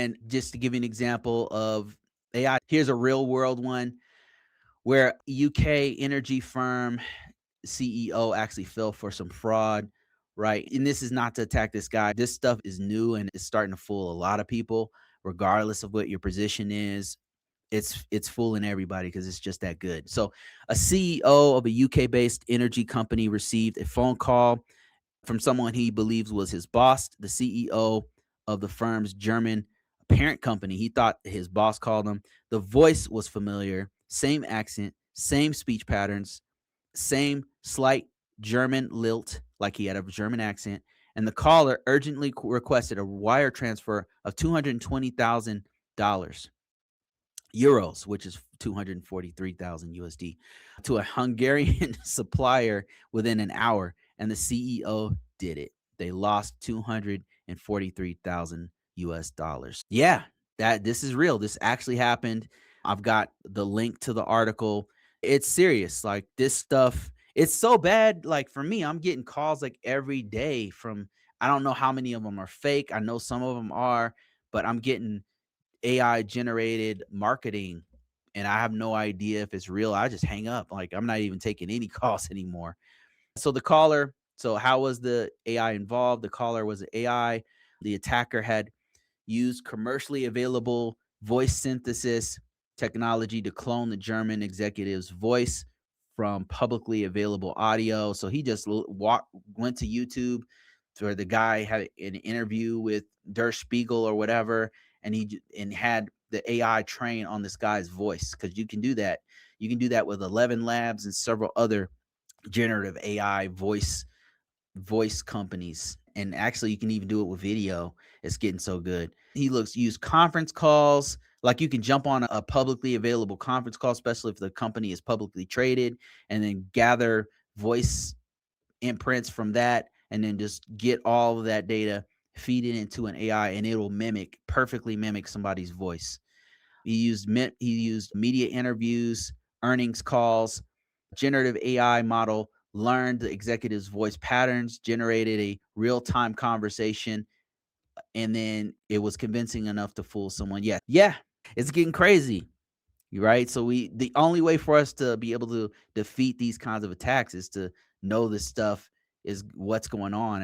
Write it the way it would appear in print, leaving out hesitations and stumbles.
And just to give you an example of AI, here's a real world one where UK energy firm CEO actually fell for some fraud, right? And this is not to attack this guy. This stuff is new and it's starting to fool a lot of people, regardless of what your position is. It's fooling everybody because it's just that good. So, a CEO of a UK-based energy company received a phone call from someone he believes was his boss, the CEO of the firm's German parent company. He thought his boss called him. The voice was familiar, same accent, same speech patterns, same slight German lilt, like he had a German accent. And the caller urgently requested a wire transfer of $220,000 euros, which is 243,000 USD, to a Hungarian supplier within an hour. And the CEO did it. They lost 243,000 US dollars. Yeah, this is real. This actually happened. I've got the link to the article. It's serious. Like this stuff, it's so bad. Like for me, I'm getting calls like every day from, I don't know how many of them are fake. I know some of them are, but I'm getting AI generated marketing and I have no idea if it's real. I just hang up. Like I'm not even taking any calls anymore. So the caller, so how was the AI involved? The caller was an AI. The attacker had used commercially available voice synthesis technology to clone the German executive's voice from publicly available audio. So he just went to YouTube where the guy had an interview with Der Spiegel or whatever, and and had the AI train on this guy's voice because you can do that. You can do that with 11 Labs and several other generative AI voice companies. And actually you can even do it with video. It's getting so good. He use conference calls. Like you can jump on a publicly available conference call, especially if the company is publicly traded, and then gather voice imprints from that, and then just get all of that data, feed it into an AI, and it'll perfectly mimic somebody's voice. He used media interviews, earnings calls. Generative AI model learned the executive's voice patterns, generated a real-time conversation, and then it was convincing enough to fool someone. Yeah, it's getting crazy, right? So the only way for us to be able to defeat these kinds of attacks is to know this stuff is what's going on.